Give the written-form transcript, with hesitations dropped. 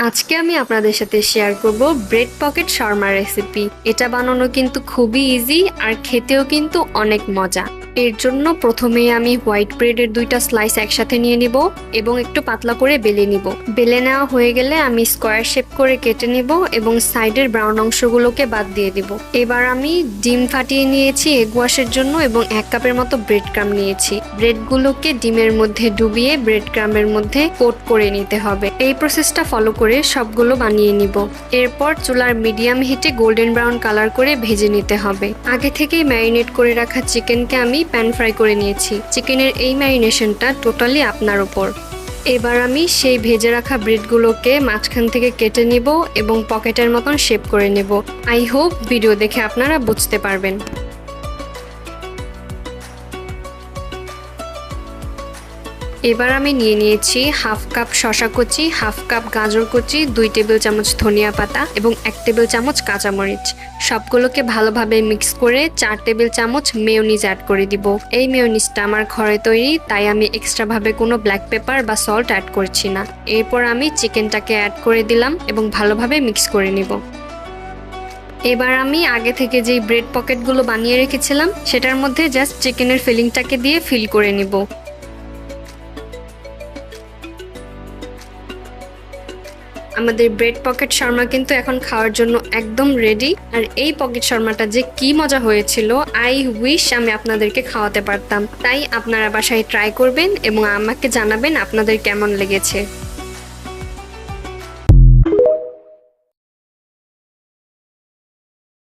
আজকে আমি আপনাদের সাথে শেয়ার করব ব্রেড পকেট শর্মা রেসিপি। এটা বানানো কিন্তু খুবই ইজি আর খেতেও কিন্তু অনেক মজা। এর জন্য প্রথমে আমি হোয়াইট ব্রেডের 2টা স্লাইস একসাথে নিয়ে নিব এবং একটু পাতলা করে বেলে নিব। বেলে নেওয়া হয়ে গেলে আমি স্কোয়ার শেপ করে কেটে নিব এবং সাইডের ব্রাউন অংশগুলোকে বাদ দিয়ে দিব। এবার আমি ডিম ফাটিয়ে নিয়েছি এগ ওয়াশের জন্য এবং 1 কাপের মতো ব্রেড ক্রাম্ব নিয়েছি। ব্রেডগুলোকে ডিমের মধ্যে ডুবিয়ে ব্রেড ক্রাম্বের মধ্যে কোট করে নিতে হবে। এই প্রসেসটা ফলো করে সবগুলো বানিয়ে নিব। এরপর চুলার মিডিয়াম হিটে গোল্ডেন ব্রাউন কালার করে ভেজে নিতে হবে। আগে থেকেই ম্যারিনেট করে রাখা চিকেনকে আমি প্যান ফ্রাই করে নিয়েছি। চিকেনের এই ম্যারিনেশনটা টোটালি আপনার উপর। এবার আমি সেই ভেজে রাখা ব্রেডগুলোকে মাঝখান থেকে কেটে নিব এবং পকেটের মতন শেপ করে নেব। আই হোপ ভিডিও দেখে আপনারা বুঝতে পারবেন। এবার আমি নিয়ে নিয়েছি হাফ কাপ শসা কুচি, হাফ কাপ গাজর কুচি, 2 টেবিল চামচ ধনিয়া পাতা এবং 1 টেবিল চামচ কাঁচামরিচ। সবগুলোকে ভালোভাবে মিক্স করে 4 টেবিল চামচ মেয়োনিজ অ্যাড করে দিব। এই মেয়োনিজটা আমার ঘরে তৈরি, তাই আমি এক্সট্রা ভাবে কোনো ব্ল্যাক পেপার বা সল্ট অ্যাড করছি না। এরপর আমি চিকেনটাকে অ্যাড করে দিলাম এবং ভালোভাবে মিক্স করে নিব। এবার আমি আগে থেকে যেই ব্রেড পকেটগুলো বানিয়ে রেখেছিলাম সেটার মধ্যে জাস্ট চিকেনের ফিলিংটাকে দিয়ে ফিল করে নিব। আমাদের ব্রেড পকেট শর্মা কিন্তু এখন খাওয়ার জন্য একদম রেডি। আর এই পকেট শর্মাটা যে কি মজা হয়েছিল, আই উইশ আমি আপনাদেরকে খাওয়াতে পারতাম। তাই আপনারা বাসায় ট্রাই করবেন এবং আমাকে জানাবেন আপনাদের কেমন লেগেছে।